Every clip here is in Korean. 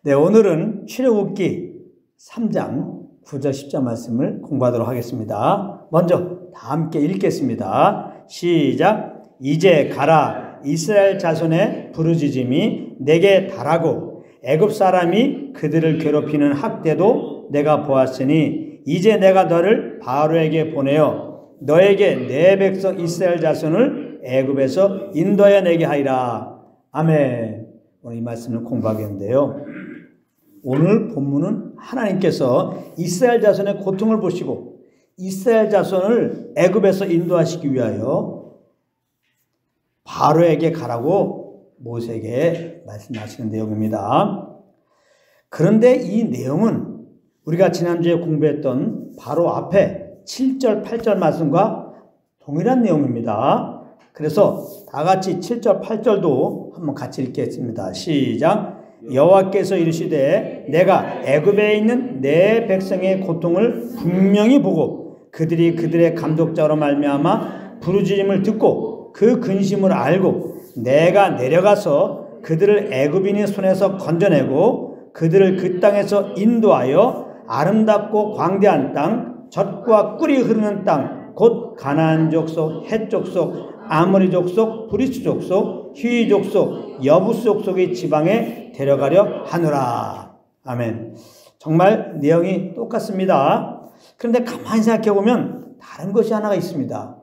네, 오늘은 출애굽기 3장 9절 10절 말씀을 공부하도록 하겠습니다. 먼저 다 함께 읽겠습니다. 시작. 이제 가라. 이스라엘 자손의 부르짖음이 내게 달하고 애굽 사람이 그들을 괴롭히는 학대도 내가 보았으니 이제 내가 너를 바로에게 보내어 너에게 내 백성 이스라엘 자손을 애굽에서 인도하여 내게 하리라. 아멘. 오늘 이 말씀을 공부하겠는데요. 오늘 본문은 하나님께서 이스라엘 자손의 고통을 보시고 이스라엘 자손을 애굽에서 인도하시기 위하여 바로에게 가라고 모세에게 말씀하시는 내용입니다. 그런데 이 내용은 우리가 지난주에 공부했던 바로 앞에 7절, 8절 말씀과 동일한 내용입니다. 그래서 다 같이 7절, 8절도 한번 같이 읽겠습니다. 시작. 여호와께서 이르시되 내가 애굽에 있는 내 백성의 고통을 분명히 보고 그들이 그들의 감독자로 말미암아 부르짖음을 듣고 그 근심을 알고 내가 내려가서 그들을 애굽인의 손에서 건져내고 그들을 그 땅에서 인도하여 아름답고 광대한 땅, 젖과 꿀이 흐르는 땅, 곧 가나안 족속, 헷 족속, 아모리 족속, 브리스 족속, 히위 족속, 여부스 족속의 지방에 데려가려 하노라. 아멘. 정말 내용이 똑같습니다. 그런데 가만히 생각해 보면 다른 것이 하나가 있습니다.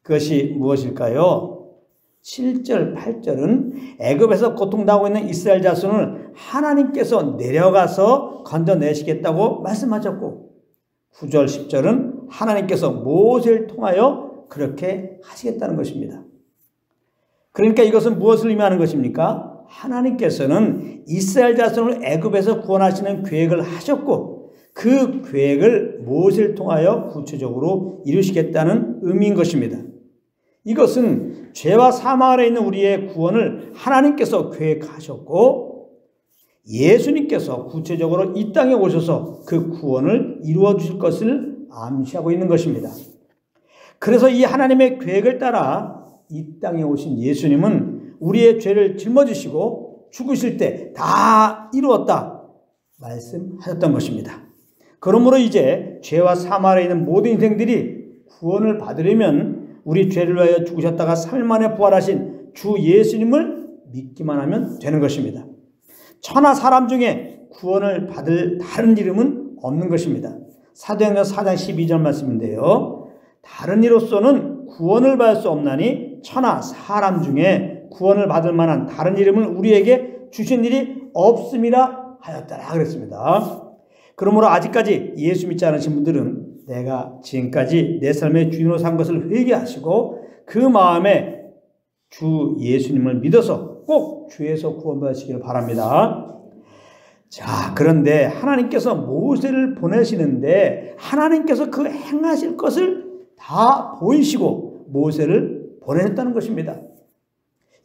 그것이 무엇일까요? 7절, 8절은 애굽에서 고통당하고 있는 이스라엘 자손을 하나님께서 내려가서 건져내시겠다고 말씀하셨고 9절, 10절은 하나님께서 모세를 통하여 그렇게 하시겠다는 것입니다. 그러니까 이것은 무엇을 의미하는 것입니까? 하나님께서는 이스라엘 자손을 애굽에서 구원하시는 계획을 하셨고 그 계획을 모세를 통하여 구체적으로 이루시겠다는 의미인 것입니다. 이것은 죄와 사망 아래 있는 우리의 구원을 하나님께서 계획하셨고 예수님께서 구체적으로 이 땅에 오셔서 그 구원을 이루어 주실 것을 암시하고 있는 것입니다. 그래서 이 하나님의 계획을 따라 이 땅에 오신 예수님은 우리의 죄를 짊어지시고 죽으실 때 다 이루었다 말씀하셨던 것입니다. 그러므로 이제 죄와 사망 아래 있는 모든 인생들이 구원을 받으려면 우리 죄를 위하여 죽으셨다가 3일 만에 부활하신 주 예수님을 믿기만 하면 되는 것입니다. 천하 사람 중에 구원을 받을 다른 이름은 없는 것입니다. 사도행전 4장 12절 말씀인데요. 다른 이로서는 구원을 받을 수 없나니 천하 사람 중에 구원을 받을 만한 다른 이름을 우리에게 주신 일이 없음이라 하였더라 그랬습니다. 그러므로 아직까지 예수 믿지 않으신 분들은 내가 지금까지 내 삶의 주인으로 산 것을 회개하시고 그 마음에 주 예수님을 믿어서 꼭 주에서 구원받으시기를 바랍니다. 자, 그런데 하나님께서 모세를 보내시는데 하나님께서 그 행하실 것을 다 보이시고 모세를 보내셨다는 것입니다.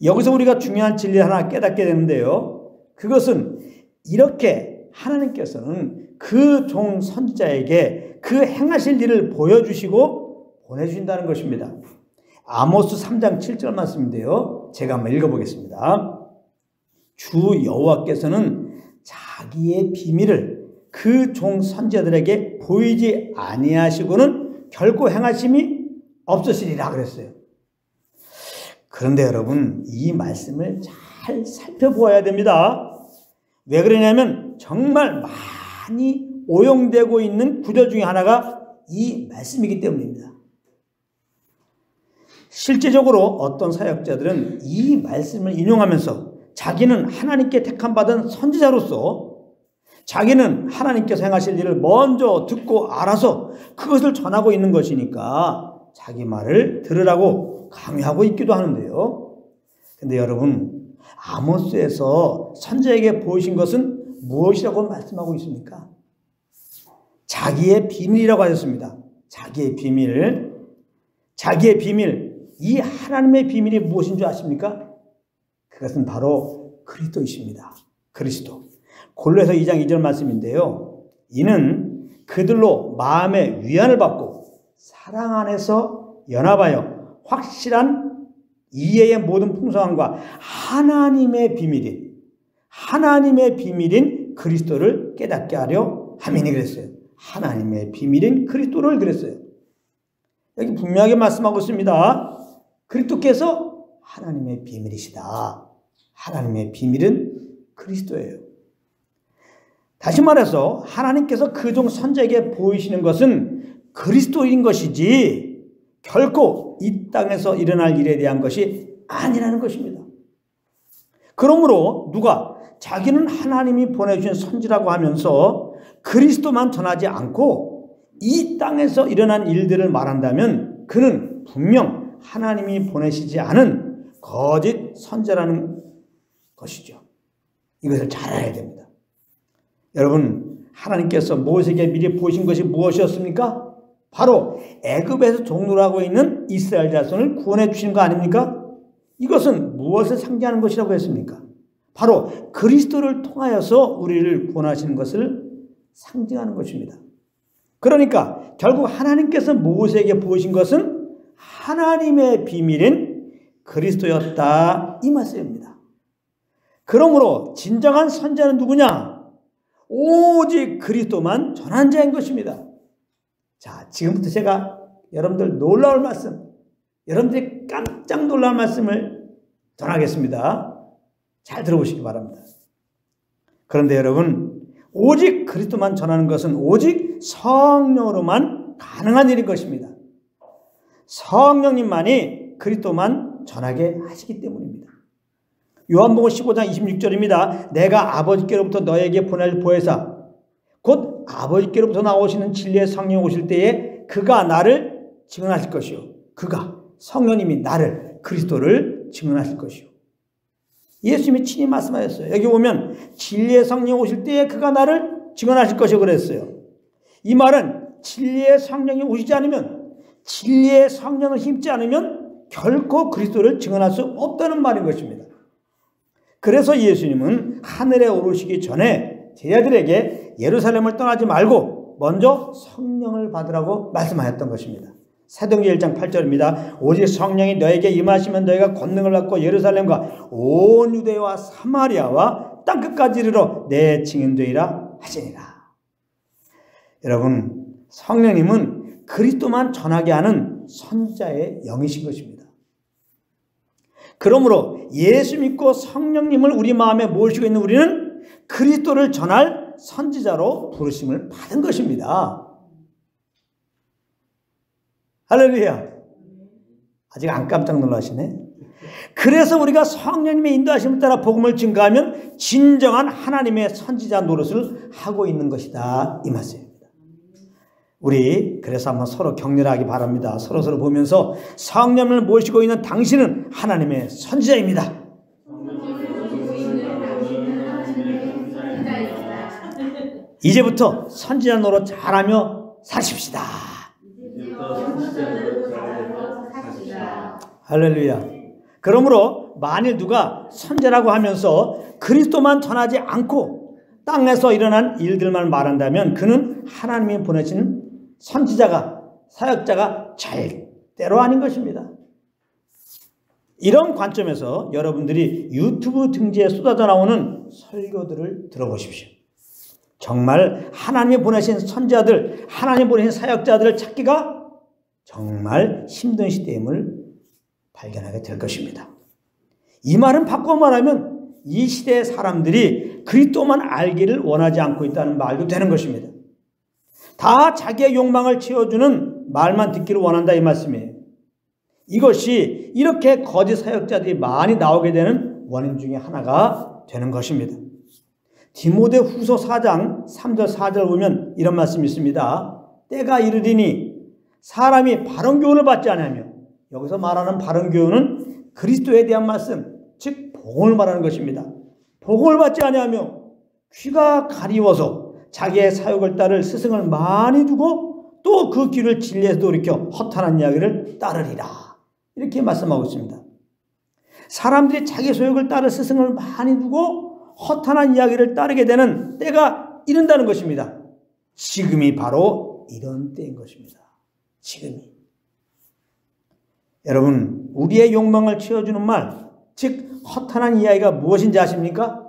여기서 우리가 중요한 진리를 하나 깨닫게 되는데요. 그것은 이렇게 하나님께서는 그 종 선지자에게 그 행하실 일을 보여주시고 보내주신다는 것입니다. 아모스 3장 7절 말씀인데요. 제가 한번 읽어보겠습니다. 주 여호와께서는 자기의 비밀을 그 종 선지자들에게 보이지 아니하시고는 결코 행하심이 없으시리라 그랬어요. 그런데 여러분 이 말씀을 잘 살펴보아야 됩니다. 왜 그러냐면 정말 많이 오용되고 있는 구절 중에 하나가 이 말씀이기 때문입니다. 실제적으로 어떤 사역자들은 이 말씀을 인용하면서 자기는 하나님께 택함받은 선지자로서 자기는 하나님께서 행하실 일을 먼저 듣고 알아서 그것을 전하고 있는 것이니까 자기 말을 들으라고 강요하고 있기도 하는데요. 근데 여러분 아모스에서 선지자에게 보이신 것은 무엇이라고 말씀하고 있습니까? 자기의 비밀이라고 하셨습니다. 자기의 비밀. 자기의 비밀. 이 하나님의 비밀이 무엇인 줄 아십니까? 그것은 바로 그리스도이십니다. 그리스도. 골로새서 2장 2절 말씀인데요. 이는 그들로 마음의 위안을 받고 사랑 안에서 연합하여 확실한 이해의 모든 풍성함과 하나님의 비밀인 그리스도를 깨닫게 하려 함이니 그랬어요. 하나님의 비밀인 그리스도를 그랬어요. 여기 분명하게 말씀하고 있습니다. 그리스도께서 하나님의 비밀이시다. 하나님의 비밀은 그리스도예요. 다시 말해서 하나님께서 그종 선지자에게 보이시는 것은 그리스도인 것이지 결코 이 땅에서 일어날 일에 대한 것이 아니라는 것입니다. 그러므로 누가 자기는 하나님이 보내주신 선지라고 하면서 그리스도만 전하지 않고 이 땅에서 일어난 일들을 말한다면 그는 분명 하나님이 보내시지 않은 거짓 선지라는 것이죠. 이것을 잘 알아야 됩니다. 여러분, 하나님께서 모세에게 미리 보이신 것이 무엇이었습니까? 바로 애굽에서 종노를 하고 있는 이스라엘 자손을 구원해 주시는 거 아닙니까? 이것은 무엇을 상징하는 것이라고 했습니까? 바로 그리스도를 통하여서 우리를 구원하시는 것을 상징하는 것입니다. 그러니까 결국 하나님께서 모세에게 보이신 것은 하나님의 비밀인 그리스도였다 이 말씀입니다. 그러므로 진정한 선지자는 누구냐? 오직 그리스도만 전한 자인 것입니다. 자, 지금부터 제가 여러분들 놀라울 말씀, 여러분들이 깜짝 놀랄 말씀을 전하겠습니다. 잘 들어보시기 바랍니다. 그런데 여러분, 오직 그리스도만 전하는 것은 오직 성령으로만 가능한 일인 것입니다. 성령님만이 그리스도만 전하게 하시기 때문입니다. 요한복음 15장 26절입니다. 내가 아버지께로부터 너에게 보낼 보혜사 곧 아버지께로부터 나오시는 진리의 성령 오실 때에 그가 나를 증언하실 것이요. 그가 성령님이 나를 그리스도를 증언하실 것이요. 예수님이 친히 말씀하셨어요. 여기 보면 진리의 성령 오실 때에 그가 나를 증언하실 것이요 그랬어요. 이 말은 진리의 성령이 오시지 않으면, 진리의 성령을 힘지 않으면 결코 그리스도를 증언할 수 없다는 말인 것입니다. 그래서 예수님은 하늘에 오르시기 전에 제자들에게 예루살렘을 떠나지 말고 먼저 성령을 받으라고 말씀하셨던 것입니다. 사도행전 1장 8절입니다. 오직 성령이 너에게 임하시면 너희가 권능을 받고 예루살렘과 온 유대와 사마리아와 땅끝까지 이르러 내 증인되리라 하시니라. 여러분, 성령님은 그리스도만 전하게 하는 선지자의 영이신 것입니다. 그러므로 예수 믿고 성령님을 우리 마음에 모시고 있는 우리는 그리스도를 전할 선지자로 부르심을 받은 것입니다. 할렐루야. 아직 안 깜짝 놀라시네. 그래서 우리가 성령님의 인도하심을 따라 복음을 증거하면 진정한 하나님의 선지자 노릇을 하고 있는 것이다 이 말씀입니다. 우리 그래서 한번 서로 격려하기 바랍니다. 서로 보면서 성령을 모시고 있는 당신은 하나님의 선지자입니다. 이제부터 선지자 노릇 잘하며 사십시다. 할렐루야. 그러므로 만일 누가 선지자라고 하면서 그리스도만 전하지 않고 땅에서 일어난 일들만 말한다면 그는 하나님이 보내신 선지자가, 사역자가 절대로 아닌 것입니다. 이런 관점에서 여러분들이 유튜브 등지에 쏟아져 나오는 설교들을 들어보십시오. 정말 하나님이 보내신 선지자들, 하나님이 보내신 사역자들을 찾기가 정말 힘든 시대임을 발견하게 될 것입니다. 이 말은 바꿔 말하면 이 시대의 사람들이 그리스도만 알기를 원하지 않고 있다는 말도 되는 것입니다. 다 자기의 욕망을 채워주는 말만 듣기를 원한다 이 말씀이에요. 이것이 이렇게 거짓 사역자들이 많이 나오게 되는 원인 중에 하나가 되는 것입니다. 디모데 후서 4장 3절 4절 보면 이런 말씀이 있습니다. 때가 이르리니 사람이 바른 교훈을 받지 않으며, 여기서 말하는 바른 교훈은 그리스도에 대한 말씀, 즉 복음을 말하는 것입니다. 복음을 받지 않으며 귀가 가리워서 자기의 사역을 따를 스승을 많이 두고 또 그 길을 진리에서 돌이켜 허탄한 이야기를 따르리라. 이렇게 말씀하고 있습니다. 사람들이 자기 소욕을 따를 스승을 많이 두고 허탄한 이야기를 따르게 되는 때가 이른다는 것입니다. 지금이 바로 이런 때인 것입니다. 지금이. 여러분, 우리의 욕망을 채워주는 말, 즉 허탄한 이야기가 무엇인지 아십니까?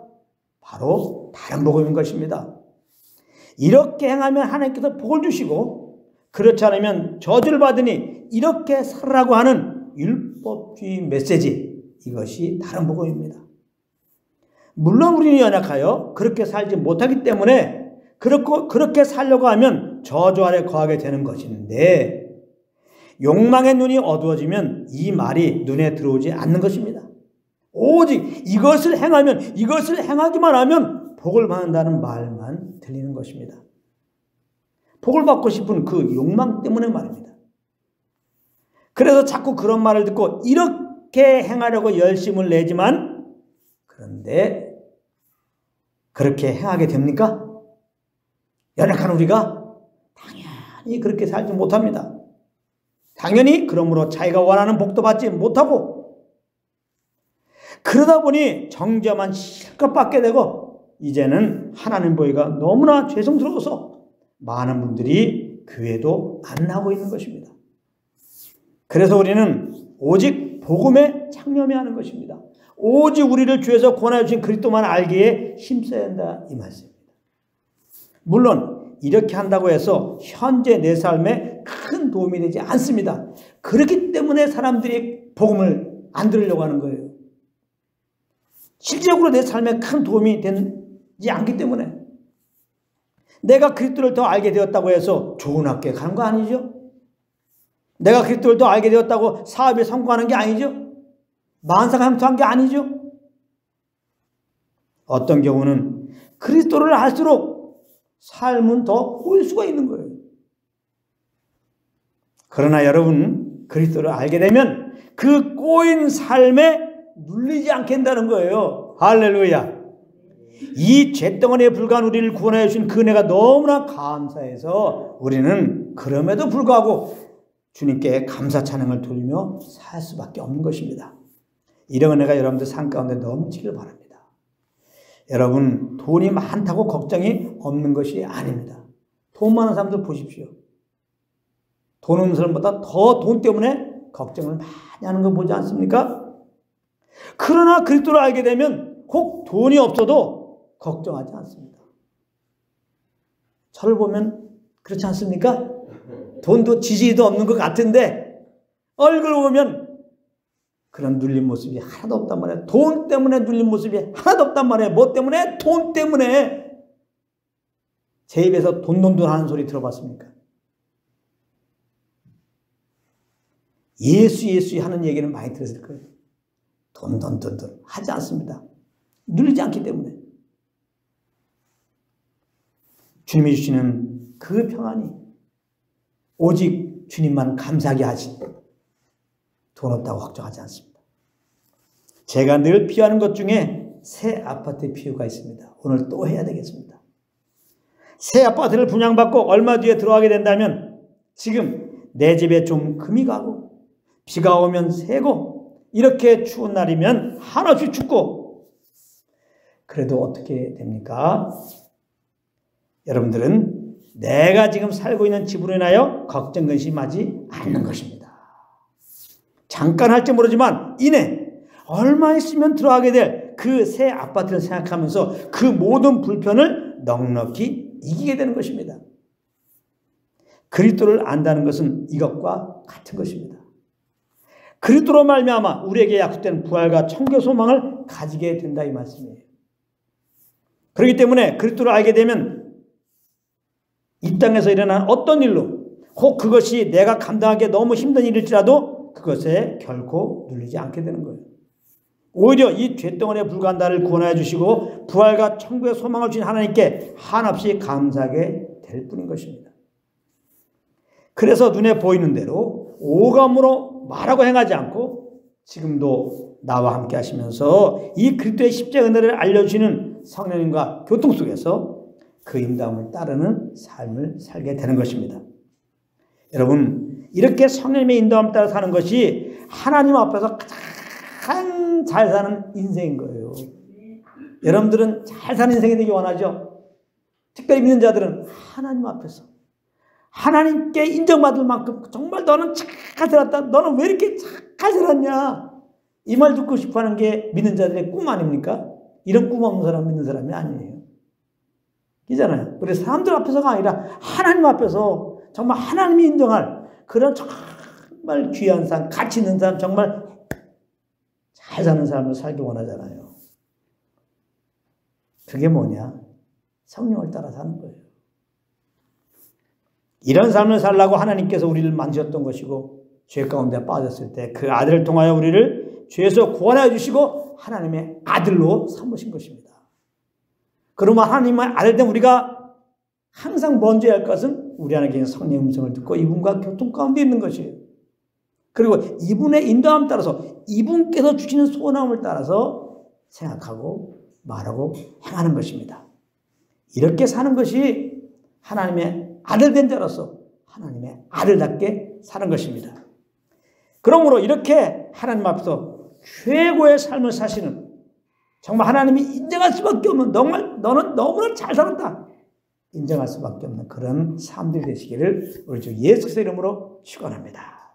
바로 다른 복음인 것입니다. 이렇게 행하면 하나님께서 복을 주시고 그렇지 않으면 저주를 받으니 이렇게 살으라고 하는 율법주의 메시지, 이것이 다른 복음입니다. 물론 우리는 연약하여 그렇게 살지 못하기 때문에 그렇게 살려고 하면 저주 아래 거하게 되는 것인데, 욕망의 눈이 어두워지면 이 말이 눈에 들어오지 않는 것입니다. 오직 이것을 행하기만 하면 복을 받는다는 말만 들리는 것입니다. 복을 받고 싶은 그 욕망 때문에 말입니다. 그래서 자꾸 그런 말을 듣고 이렇게 행하려고 열심을 내지만, 그런데 그렇게 행하게 됩니까? 연약한 우리가 당연히 그렇게 살지 못합니다. 당연히 그러므로 자기가 원하는 복도 받지 못하고, 그러다 보니 정죄만 실컷 받게 되고, 이제는 하나님 보기가 너무나 죄송스러워서 많은 분들이 교회도 안 나오고 있는 것입니다. 그래서 우리는 오직 복음에 창념해야 하는 것입니다. 오직 우리를 주에서 권하여 주신 그리스도만 알기에 힘써야 한다, 이 말씀입니다. 물론 이렇게 한다고 해서 현재 내 삶에 큰 도움이 되지 않습니다. 그렇기 때문에 사람들이 복음을 안 들으려고 하는 거예요. 실질적으로 내 삶에 큰 도움이 되지 않기 때문에. 내가 그리스도를 더 알게 되었다고 해서 좋은 학교에 가는 거 아니죠? 내가 그리스도를 더 알게 되었다고 사업에 성공하는 게 아니죠? 만사가 형통한 게 아니죠? 어떤 경우는 그리스도를 알수록 삶은 더 꼬일 수가 있는 거예요. 그러나 여러분, 그리스도를 알게 되면 그 꼬인 삶에 눌리지 않게 된다는 거예요. 할렐루야. 이 죄덩어리에 불과한 우리를 구원하여 주신 그 은혜가 너무나 감사해서 우리는 그럼에도 불구하고 주님께 감사 찬양을 돌리며 살 수밖에 없는 것입니다. 이런 은혜가 여러분들 삶 가운데 넘치길 바랍니다. 여러분, 돈이 많다고 걱정이 없는 것이 아닙니다. 돈 많은 사람들 보십시오. 돈 없는 사람보다 더 돈 때문에 걱정을 많이 하는 거 보지 않습니까? 그러나 그리스도를 알게 되면 혹 돈이 없어도 걱정하지 않습니다. 저를 보면 그렇지 않습니까? 돈도 지지도 없는 것 같은데 얼굴 보면 그런 눌린 모습이 하나도 없단 말이에요. 돈 때문에 눌린 모습이 하나도 없단 말이에요. 뭐 때문에? 돈 때문에. 제 입에서 돈 하는 소리 들어봤습니까? 예수 하는 얘기는 많이 들었을 거예요. 돈 하지 않습니다. 눌리지 않기 때문에. 주님이 주시는 그 평안이 오직 주님만 감사하게 하시, 돈 없다고 걱정하지 않습니다. 제가 늘 피하는 것 중에 새 아파트 피우가 있습니다. 오늘 또 해야 되겠습니다. 새 아파트를 분양받고 얼마 뒤에 들어가게 된다면 지금 내 집에 좀 금이 가고 비가 오면 새고 이렇게 추운 날이면 한없이 춥고, 그래도 어떻게 됩니까? 여러분들은 내가 지금 살고 있는 집으로 인하여 걱정 근심하지 않는 것입니다. 잠깐 할지 모르지만 이내 얼마 있으면 들어가게 될 그 새 아파트를 생각하면서 그 모든 불편을 넉넉히 이기게 되는 것입니다. 그리스도를 안다는 것은 이것과 같은 것입니다. 그리스도로 말미암아 우리에게 약속된 부활과 천국의 소망을 가지게 된다, 이 말씀이에요. 그렇기 때문에 그리스도를 알게 되면 이 땅에서 일어난 어떤 일로, 혹 그것이 내가 감당하기 너무 힘든 일일지라도 그것에 결코 눌리지 않게 되는 거예요. 오히려 이 죄덩어리에 불과한 나를 구원하여 주시고 부활과 천국의 소망을 주신 하나님께 한없이 감사하게 될 뿐인 것입니다. 그래서 눈에 보이는 대로 오감으로 말하고 행하지 않고 지금도 나와 함께 하시면서 이 그리스도의 십자가 은혜를 알려주시는 성령님과 교통 속에서 그 인도함을 따르는 삶을 살게 되는 것입니다. 여러분, 이렇게 성령님의 인도함을 따라 사는 것이 하나님 앞에서 가장 잘 사는 인생인 거예요. 여러분들은 잘 사는 인생이 되기 원하죠? 특별히 믿는 자들은 하나님 앞에서 하나님께 인정받을 만큼 정말 너는 잘 살았다, 너는 왜 이렇게 잘 살았냐, 이 말 듣고 싶어하는 게 믿는 자들의 꿈 아닙니까? 이런 꿈 없는 사람 믿는 사람이 아니에요. 이잖아요. 우리 사람들 앞에서가 아니라 하나님 앞에서 정말 하나님이 인정할 그런 정말 귀한 삶, 가치 있는 삶, 정말 잘 사는 삶을 살기 원하잖아요. 그게 뭐냐? 성령을 따라 사는 거예요. 이런 삶을 살라고 하나님께서 우리를 만드셨던 것이고 죄 가운데 빠졌을 때 그 아들을 통하여 우리를 죄에서 구원하여 주시고 하나님의 아들로 삼으신 것입니다. 그러면 하나님의 아들 된 우리가 항상 먼저 해야 할 것은 우리 안에 계신 성령의 음성을 듣고 이분과 교통 가운데 있는 것이에요. 그리고 이분의 인도함을 따라서 이분께서 주시는 소원함을 따라서 생각하고 말하고 행하는 것입니다. 이렇게 사는 것이 하나님의 아들 된 자로서 하나님의 아들답게 사는 것입니다. 그러므로 이렇게 하나님 앞에서 최고의 삶을 사시는 정말 하나님이 인정할 수밖에 없는 너는 너무나 잘 살았다 인정할 수밖에 없는 그런 삶들이 되시기를 우리 주 예수 그리스도의 이름으로 축원합니다.